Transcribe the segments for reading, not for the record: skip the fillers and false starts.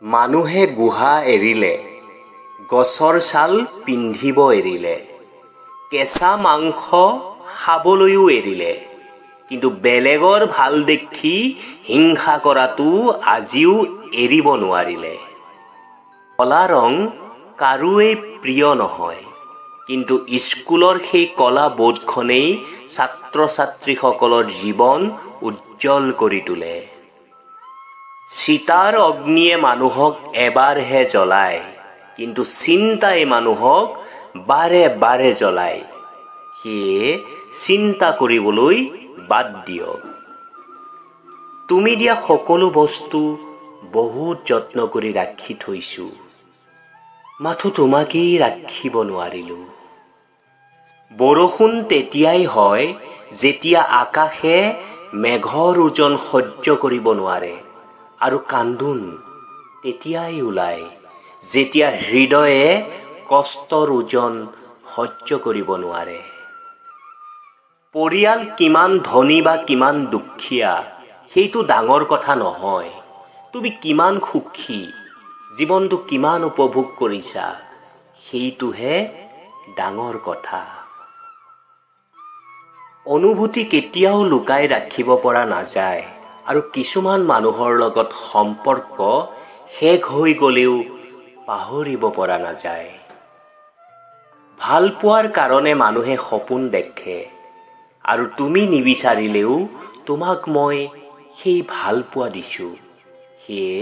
মানুহে গুহা এৰিলে, গছৰ ছাল পিন্ধিব এৰিলে, কেঁচা মাংস খাবলৈও এৰিলে, কিন্তু বেলেগৰ ভাল দেখি হিংসা কৰাটো আজিও এৰিব নোৱাৰিলে। কলা ৰং কাৰোৱেই প্ৰিয় নহয়, কিন্তু স্কুলৰ সেই কলা বোৰ্ডখনেই ছাত্ৰ-ছাত্ৰীসকলৰ জীৱন উজ্জ্বল কৰি তোলে। চিতাৰ অগ্নিয়ে মানুহক এবাৰহে জ্বলায়, কিন্তু চিন্তাই মানুহক বাৰে বাৰে জ্বলায়। সেয়ে চিন্তা কৰিবলৈ বাদ দিয়ক। তুমি দিয়া সকলো বস্তু বহুত যত্ন কৰি ৰাখি থৈছোঁ, মাথো তোমাকেই ৰাখিব নোৱাৰিলোঁ। বৰষুণ তেতিয়াই হয় যেতিয়া আকাশে মেঘৰ ওজন সহ্য কৰিব নোৱাৰে, আৰু কান্দোন তেতিয়াই ওলায় যেতিয়া হৃদয়ে কষ্টৰ ওজন সহ্য কৰিব নোৱাৰে। পৰিয়াল কিমান ধনী বা কিমান দুখীয়া সেইটো ডাঙৰ কথা নহয়। তুমি কিমান সুখী, জীৱনটো কিমান উপভোগ কৰিছা, সেইটোহে ডাঙৰ কথা। অনুভূতি কেতিয়াও লুকাই ৰাখিব পৰা নাযায়, আৰু কিছুমান মানুহৰ লগত সম্পৰ্ক শেষ হৈ গ'লেও পাহৰিব পৰা নাযায়। ভাল পোৱাৰ কাৰণে মানুহে সপোন দেখে, আৰু তুমি নিবিচাৰিলেও তোমাক মই সেই ভাল পোৱা দিছোঁ। সেয়ে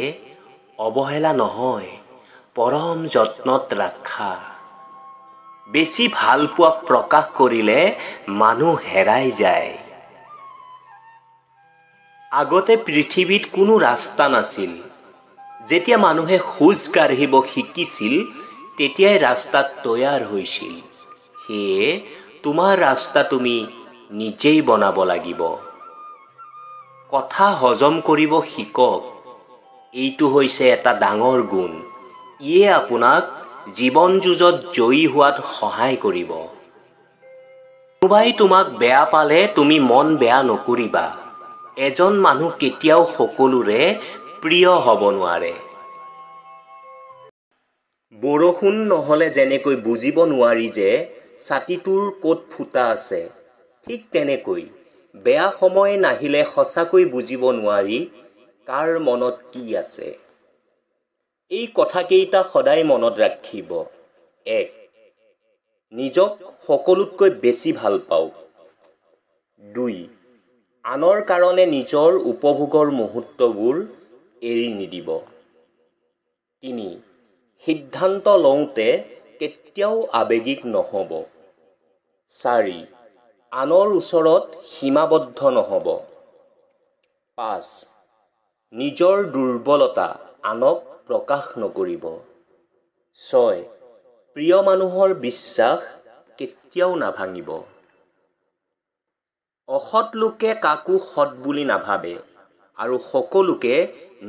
অৱহেলা নহয়, পৰম যত্নত ৰাখা। বেছি ভাল পোৱা প্ৰকাশ কৰিলে মানুহ হেৰাই যায়। আগতে পৃথিৱীত কোনো ৰাস্তা নাছিল। যেতিয়া মানুহে খোজ কাঢ়িব শিকিছিল, তেতিয়াই ৰাস্তা তৈয়াৰ হৈছিল। সেয়ে তোমাৰ ৰাস্তা তুমি নিজেই বনাব লাগিব। কথা হজম কৰিব শিকক। এইটো হৈছে এটা ডাঙৰ গুণ। ইয়ে আপোনাক জীৱন যুঁজত জয়ী হোৱাত সহায় কৰিব। কোনোবাই তোমাক বেয়া পালে তুমি মন বেয়া নকৰিবা। এজন মানুহ কেতিয়াও সকলোৰে প্ৰিয় হ'ব নোৱাৰে। বৰষুণ নহ'লে যেনেকৈ বুজিব নোৱাৰি যে ছাতিটোৰ ক'ত ফুটা আছে, ঠিক তেনেকৈ বেয়া সময় নাহিলে সঁচাকৈ বুজিব নোৱাৰি কাৰ মনত কি আছে। এই কথাকেইটা সদায় মনত ৰাখিব। 1. নিজক সকলোতকৈ বেছি ভাল পাওক। 2. আনৰ কাৰণে নিজৰ উপভোগৰ মুহূৰ্তবোৰ এৰি নিদিব। 3. সিদ্ধান্ত লওঁতে কেতিয়াও আৱেগিক নহ'ব। 4. আনৰ ওচৰত সীমাবদ্ধ নহ'ব। 5. নিজৰ দুৰ্বলতা আনক প্ৰকাশ নকৰিব। 6. প্ৰিয় মানুহৰ বিশ্বাস কেতিয়াও নাভাঙিব। অসৎ লোকে কাকো সৎ বুলি নাভাবে, আৰু সকলোকে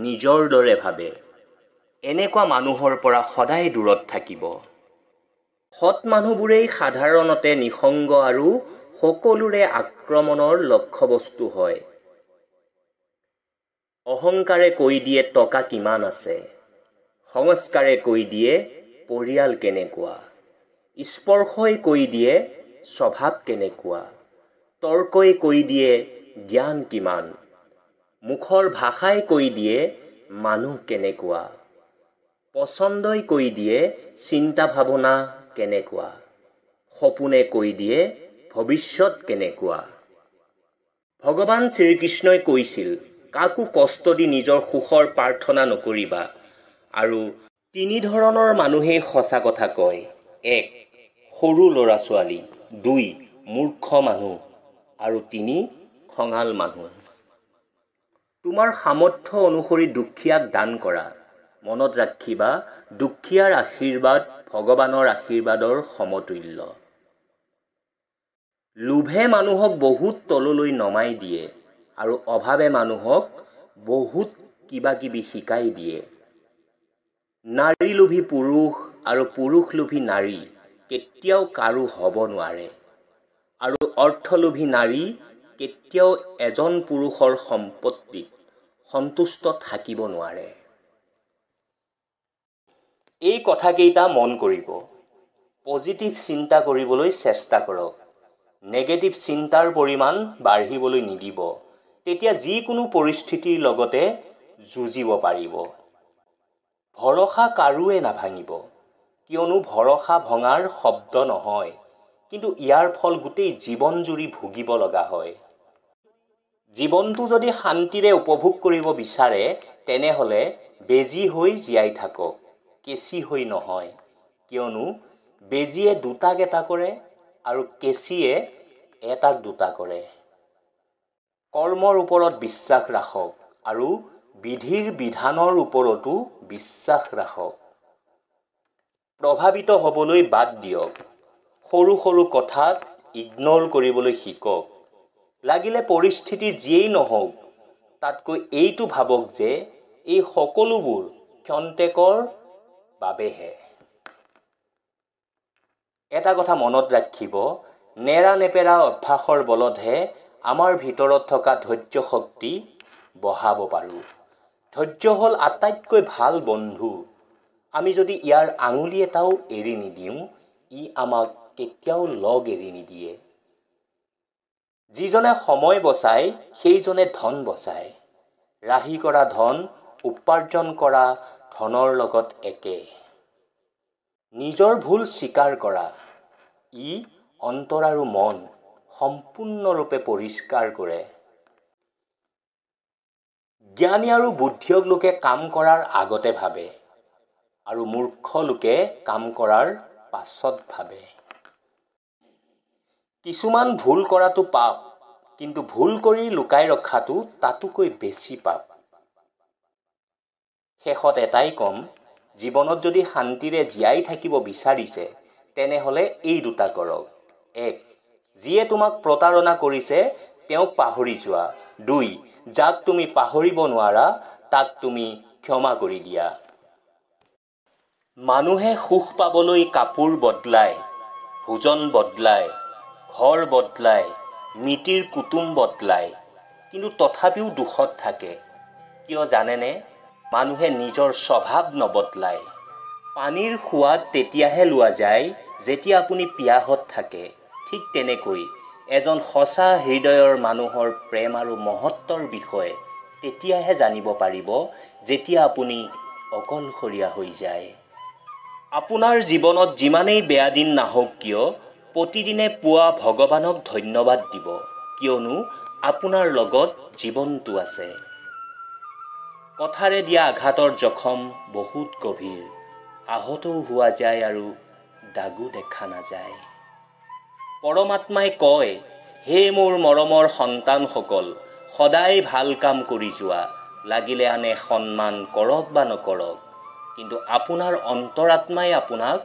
নিজৰ দৰে ভাবে। এনেকুৱা মানুহৰ পৰা সদায় দূৰত থাকিব। সৎ মানুহবোৰেই সাধাৰণতে নিসংগ আৰু সকলোৰে আক্ৰমণৰ লক্ষ্যবস্তু হয়। অহংকাৰে কৈ দিয়ে টকা কিমান আছে, সংস্কাৰে কৈ দিয়ে পৰিয়াল কেনেকুৱা, স্পৰ্শই কৈ দিয়ে স্বভাৱ কেনেকুৱা, তৰ্কই কৈ দিয়ে জ্ঞান কিমান, মুখৰ ভাষাই কৈ দিয়ে মানুহ কেনেকুৱা, পচন্দই কৈ দিয়ে চিন্তা ভাৱনা কেনেকুৱা, সপোনে কৈ দিয়ে ভৱিষ্যত কেনেকুৱা। ভগৱান শ্ৰীকৃষ্ণই কৈছিল, কাকো কষ্ট দি নিজৰ সুখৰ প্ৰাৰ্থনা নকৰিবা। আৰু 3 ধৰণৰ মানুহেই সঁচা কথা কয়। 1. সৰু ল'ৰা-ছোৱালী। 2. মূৰ্খ মানুহ। আৰু 3. খঙাল মানুহ। তোমাৰ সামৰ্থ্য অনুসৰি দুখীয়াক দান কৰা। মনত ৰাখিবা, দুখীয়াৰ আশীৰ্বাদ ভগৱানৰ আশীৰ্বাদৰ সমতুল্য। লোভে মানুহক বহুত তললৈ নমাই দিয়ে, আৰু অভাৱে মানুহক বহুত কিবা কিবি শিকাই দিয়ে। নাৰী লোভী পুৰুষ আৰু পুৰুষ লোভী নাৰী কেতিয়াও কাৰো হ'ব নোৱাৰে, আৰু অৰ্থলোভী নাৰী কেতিয়াও এজন পুৰুষৰ সম্পত্তিত সন্তুষ্ট থাকিব নোৱাৰে। এই কথাকেইটা মন কৰিব। পজিটিভ চিন্তা কৰিবলৈ চেষ্টা কৰক। নেগেটিভ চিন্তাৰ পৰিমাণ বাঢ়িবলৈ নিদিব। তেতিয়া যিকোনো পৰিস্থিতিৰ লগতে যুঁজিব পাৰিব। ভৰসা কাৰোৱে নাভাঙিব, কিয়নো ভৰসা ভঙাৰ শব্দ নহয়, কিন্তু ইয়াৰ ফল গোটেই জীৱন জুৰি ভুগিব লগা হয়। জীৱনটো যদি শান্তিৰে উপভোগ কৰিব বিচাৰে, তেনেহ'লে বেজী হৈ জীয়াই থাকক, কেঁচি হৈ নহয়। কিয়নো বেজীয়ে দুটাক এটা কৰে আৰু কেঁচিয়ে এটাক দুটা কৰে। কৰ্মৰ ওপৰত বিশ্বাস ৰাখক আৰু বিধিৰ বিধানৰ ওপৰতো বিশ্বাস ৰাখক। প্ৰভাৱিত হ'বলৈ বাদ দিয়ক। সৰু সৰু কথাত ইগন'ৰ কৰিবলৈ শিকক। লাগিলে পৰিস্থিতি যিয়েই নহওক, তাতকৈ এইটো ভাবক যে এই সকলোবোৰ ক্ষন্তেকৰ বাবেহে। এটা কথা মনত ৰাখিব, নেৰা নেপেৰা অভ্যাসৰ বলতহে আমাৰ ভিতৰত থকা ধৈৰ্য শক্তি বঢ়াব পাৰোঁ। ধৈৰ্য হ'ল আটাইতকৈ ভাল বন্ধু। আমি যদি ইয়াৰ আঙুলি এটাও এৰি নিদিওঁ, ই আমাক কেতিয়াও লগ এৰি নিদিয়ে। যিজনে সময় বচায়, সেইজনে ধন বচায়। ৰাহি কৰা ধন উপাৰ্জন কৰা ধনৰ লগত একে। নিজৰ ভুল স্বীকাৰ কৰা। ই অন্তৰ আৰু মন সম্পূৰ্ণৰূপে পৰিষ্কাৰ কৰে। জ্ঞানী আৰু বুদ্ধিয়ক লোকে কাম কৰাৰ আগতে ভাবে, আৰু মূৰ্খ লোকে কাম কৰাৰ পাছত ভাবে। কিছুমান ভুল কৰাটো পাপ, কিন্তু ভুল কৰি লুকাই ৰখাটো তাতোকৈ বেছি পাপ। শেষত এটাই কম, জীৱনত যদি শান্তিৰে জীয়াই থাকিব বিচাৰিছে, তেনেহ'লে এই দুটা কৰক। 1. যিয়ে তোমাক প্ৰতাৰণা কৰিছে তেওঁক পাহৰি যোৱা। 2. যাক তুমি পাহৰিব নোৱাৰা তাক তুমি ক্ষমা কৰি দিয়া। মানুহে সুখ পাবলৈ কাপোৰ বদলায়, ভোজন বদলায়, ঘৰ বদলায়, মিতিৰ কুটুম বদলায়, কিন্তু তথাপিও দুখত থাকে। কিয় জানেনে? মানুহে নিজৰ স্বভাৱ নবদলায়। পানীৰ সোৱাদ তেতিয়াহে লোৱা যায় যেতিয়া আপুনি পিয়াহত থাকে। ঠিক তেনেকৈ এজন সঁচা হৃদয়ৰ মানুহৰ প্ৰেম আৰু মহত্বৰ বিষয়ে তেতিয়াহে জানিব পাৰিব যেতিয়া আপুনি অকলশৰীয়া হৈ যায়। আপোনাৰ জীৱনত যিমানেই বেয়া দিন নাহক কিয়, প্ৰতিদিনে পুৱা ভগৱানক ধন্যবাদ দিব, কিয়নো আপোনাৰ লগত জীৱনটো আছে। কথাৰে দিয়া আঘাতৰ জখম বহুত গভীৰ, আহতও হোৱা যায় আৰু দাগো দেখা নাযায়। পৰমাত্মাই কয়, হে মোৰ মৰমৰ সন্তানসকল, সদায় ভাল কাম কৰি যোৱা, লাগিলে আনে সন্মান কৰক বা নকৰক, কিন্তু আপোনাৰ অন্তৰাত্মাই আপোনাক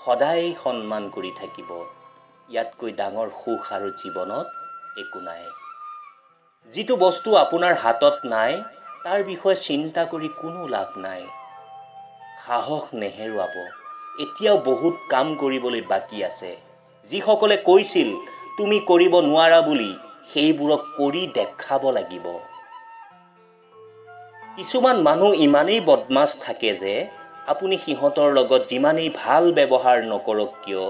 সদায় সন্মান কৰি থাকিব। ইয়াতকৈ ডাঙৰ সুখ আৰু জীৱনত একো নাই। যিটো বস্তু আপোনাৰ হাতত নাই, তাৰ বিষয়ে চিন্তা কৰি কোনো লাভ নাই। সাহস নেহেৰুৱাব, এতিয়াও বহুত কাম কৰিবলৈ বাকী আছে। যিসকলে কৈছিল তুমি কৰিব নোৱাৰা বুলি, সেইবোৰক কৰি দেখাব লাগিব। কিছুমান মানুহ ইমানেই বদমাছ থাকে যে আপুনি সিহঁতৰ লগত যিমানেই ভাল ব্যৱহাৰ নকৰক কিয়,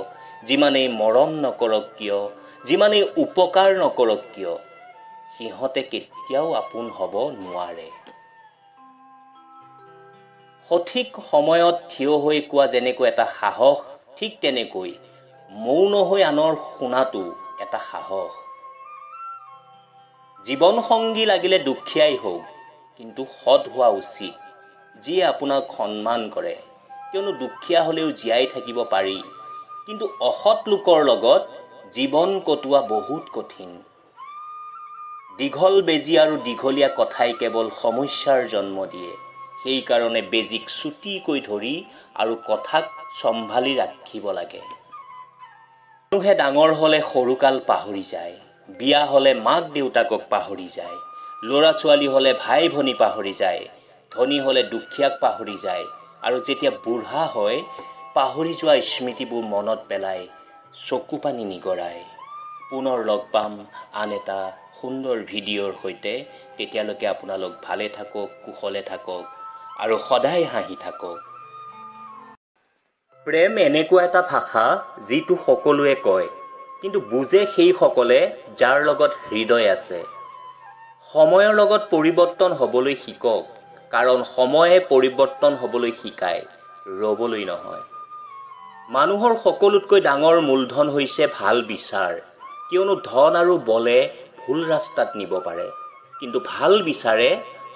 যিমানেই মৰম নকৰক কিয়, যিমানেই উপকাৰ নকৰক কিয়, সিহঁতে কেতিয়াও আপোন হ'ব নোৱাৰে। সঠিক সময়ত থিয় হৈ কোৱা যেনেকৈ এটা সাহস, ঠিক তেনেকৈ মৌন হৈ আনৰ শুনাটো এটা সাহস। জীৱন সংগী লাগিলে দুখীয়াই হওক, কিন্তু সৎ হোৱা উচিত, যিয়ে আপোনাক সন্মান কৰে, কিয়নো দুখীয়া হ'লেও জীয়াই থাকিব পাৰি, কিন্তু অসৎ লোকৰ লগত জীৱন কটোৱা বহুত কঠিন। দীঘল বেজী আৰু দীঘলীয়া কথাই কেৱল সমস্যাৰ জন্ম দিয়ে। সেইকাৰণে বেজীক চুটিকৈ ধৰি আৰু কথাক চম্ভালি ৰাখিব লাগে। মানুহে ডাঙৰ হ'লে সৰুকাল পাহৰি যায়, বিয়া হ'লে মাক দেউতাকক পাহৰি যায়, ল'ৰা ছোৱালী হ'লে ভাই ভনী পাহৰি যায়, ধনী হ'লে দুখীয়াক পাহৰি যায়, আৰু যেতিয়া বুঢ়া হয় পাহৰি যোৱা স্মৃতিবোৰ মনত পেলাই চকু পানী নিগৰায়। পুনৰ লগ পাম আন এটা সুন্দৰ ভিডিঅ'ৰ সৈতে। তেতিয়ালৈকে আপোনালোক ভালে থাকক, কুশলে থাকক আৰু সদায় হাঁহি থাকক। প্ৰেম এনেকুৱা এটা ভাষা যিটো সকলোৱে কয়, কিন্তু বুজে সেইসকলে যাৰ লগত হৃদয় আছে। সময়ৰ লগত পৰিৱৰ্তন হ'বলৈ শিকক, কাৰণ সময়ে পৰিৱৰ্তন হ'বলৈ শিকায়, ৰ'বলৈ নহয়। মানুহৰ সকলোতকৈ ডাঙৰ মূলধন হৈছে ভাল বিচাৰ, কিয়নো ধন আৰু বলে ভুল ৰাস্তাত নিব পাৰে, কিন্তু ভাল বিচাৰে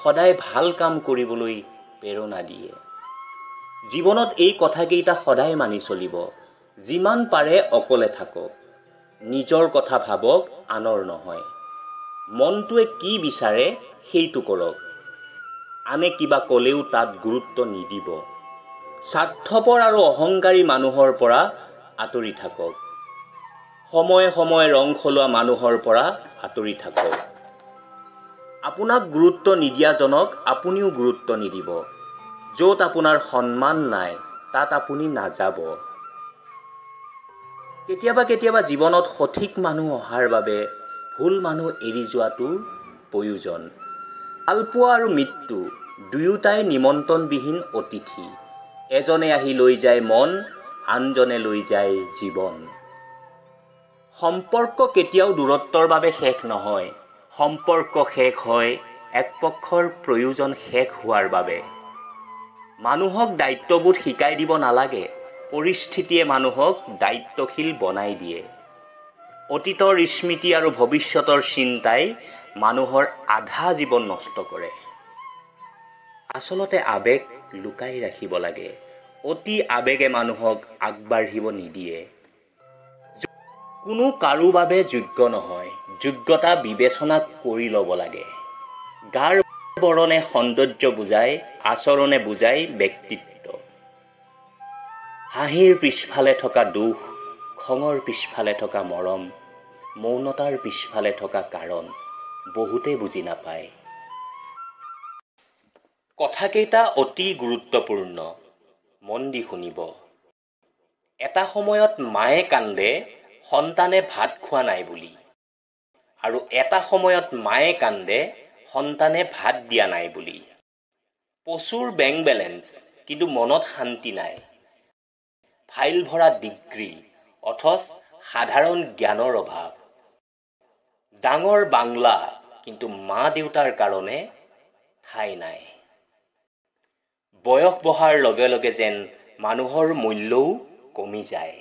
সদায় ভাল কাম কৰিবলৈ প্ৰেৰণা দিয়ে। জীৱনত এই কথাকেইটা সদায় মানি চলিব। যিমান পাৰে অকলে থাকক, নিজৰ কথা ভাবক, আনৰ নহয়। মনটোৱে কি বিচাৰে সেইটো কৰক, আনে কিবা ক'লেও তাত গুৰুত্ব নিদিব। স্বাৰ্থপৰ আৰু অহংকাৰী মানুহৰ পৰা আঁতৰি থাকক। সময়ে সময়ে ৰং সলোৱা মানুহৰ পৰা আঁতৰি থাকক। আপোনাক গুৰুত্ব নিদিয়াজনক আপুনিও গুৰুত্ব নিদিব। য'ত আপোনাৰ সন্মান নাই তাত আপুনি নাযাব। কেতিয়াবা জীৱনত সঠিক মানুহ অহাৰ বাবে ভুল মানুহ এৰি যোৱাটো প্ৰয়োজন। ভালপোৱা আৰু মৃত্যু দুয়োটাই নিমন্ত্ৰণবিহীন অতিথি। এজনে আহি লৈ যায় মন, আনজনে লৈ যায় জীৱন। সম্পৰ্ক কেতিয়াও দূৰত্বৰ বাবে শেষ নহয়। সম্পৰ্ক শেষ হয় এক পক্ষৰ প্ৰয়োজন শেষ হোৱাৰ বাবে। মানুহক দায়িত্ববোধ শিকাই দিব নালাগে, পৰিস্থিতিয়ে মানুহক দায়িত্বশীল বনাই দিয়ে। অতীতৰ স্মৃতি আৰু ভৱিষ্যতৰ চিন্তাই মানুহৰ আধা জীৱন নষ্ট কৰে। আচলতে আবেগ লুকাই ৰাখিব লাগে। অতি আবেগে মানুহক আগবাঢ়িব নিদিয়ে। কোনো কাৰো বাবে যোগ্য নহয়, যোগ্যতা বিবেচনা কৰি ল'ব লাগে। গাৰ বৰণে সৌন্দৰ্য বুজাই, আচৰণে বুজাই ব্যক্তিত্ব। হাঁহিৰ পিছফালে থকা দুখ, খঙৰ পিছফালে থকা মৰম, মৌনতাৰ পিছফালে থকা কাৰণ বহুতে বুজি নাপায়। কথাকেইটা অতি গুৰুত্বপূৰ্ণ, মন দি শুনিব। এটা সময়ত মায়ে কান্দে সন্তানে ভাত খোৱা নাই বুলি, আৰু এটা সময়ত মায়ে কান্দে সন্তানে ভাত দিয়া নাই বুলি। প্ৰচুৰ বেংক বেলেঞ্চ, কিন্তু মনত শান্তি নাই। ফাইল ভৰা ডিগ্ৰী, অথচ সাধাৰণ জ্ঞানৰ অভাৱ। ডাঙৰ বাংলা, কিন্তু মা দেউতাৰ কাৰণে ঠাই নাই। বয়স বহাৰ লগে লগে যেন মানুহৰ মূল্যও কমি যায়।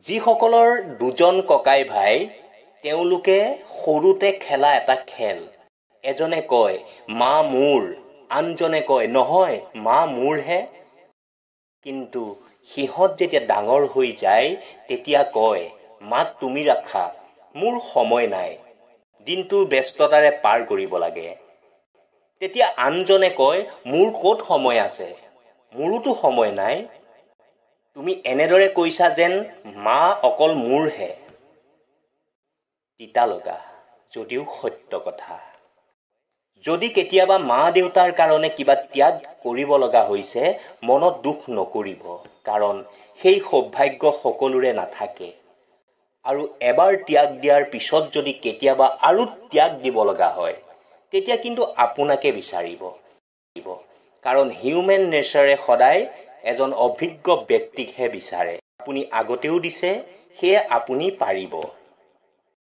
যিসকলৰ দুজন ককাই ভাই, তেওঁলোকে সৰুতে খেলা এটা খেল। এজনে কয় মা মোৰ, আনজনে কয় নহয় মা মোৰহে। কিন্তু সিহঁত যেতিয়া ডাঙৰ হৈ যায় তেতিয়া কয় মাক তুমি ৰাখা, মোৰ সময় নাই, দিনটোৰ ব্যস্ততাৰে পাৰ কৰিব লাগে। তেতিয়া আনজনে কয় মোৰ ক'ত সময় আছে, মোৰোতো সময় নাই। তুমি এনেদৰে কৈছা যেন মা অকল মোৰহে। তিতা লগা যদিও সত্য কথা। যদি কেতিয়াবা মা দেউতাৰ কাৰণে কিবা ত্যাগ কৰিব লগা হৈছে, মনত দুখ নকৰিব, কাৰণ সেই সৌভাগ্য সকলোৰে নাথাকে। আৰু এবাৰ ত্যাগ দিয়াৰ পিছত যদি কেতিয়াবা আৰু ত্যাগ দিব লগা হয়, তেতিয়া কিন্তু আপোনাকে বিচাৰিব। কাৰণ হিউমেন নেচাৰে সদায় এজন অভিজ্ঞ ব্যক্তিকহে বিচাৰে। আপুনি আগতেও দিছে, সেয়ে আপুনি পাৰিব।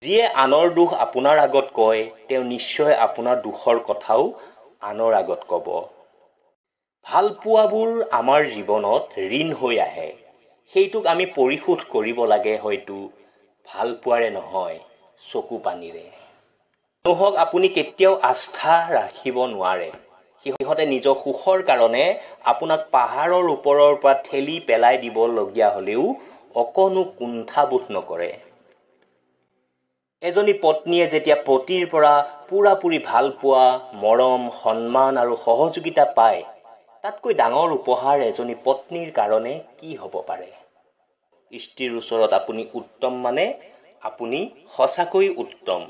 যিয়ে আনৰ দুখ আপোনাৰ আগত কয়, তেওঁ নিশ্চয় আপোনাৰ দুখৰ কথাও আনৰ আগত ক'ব। ভাল পোৱাবোৰ আমাৰ জীৱনত ঋণ হৈ আহে। সেইটোক আমি পৰিশোধ কৰিব লাগে, হয়তো ভাল পোৱাৰে নহয়, চকু পানীৰে। মানুহক আপুনি কেতিয়াও আস্থা ৰাখিব নোৱাৰে। সিহঁতে নিজৰ সুখৰ কাৰণে আপোনাক পাহাৰৰ ওপৰৰ পৰা ঠেলি পেলাই দিবলগীয়া হ'লেও অকণো কুণ্ঠাবোধ নকৰে। এজনী পত্নীয়ে যেতিয়া পতিৰ পৰা পুৰাপুৰি ভাল পোৱা, মৰম, সন্মান আৰু সহযোগিতা পায়, তাতকৈ ডাঙৰ উপহাৰ এজনী পত্নীৰ কাৰণে কি হ'ব পাৰে? স্ত্ৰীৰ ওচৰত আপুনি উত্তম মানে আপুনি সঁচাকৈ উত্তম।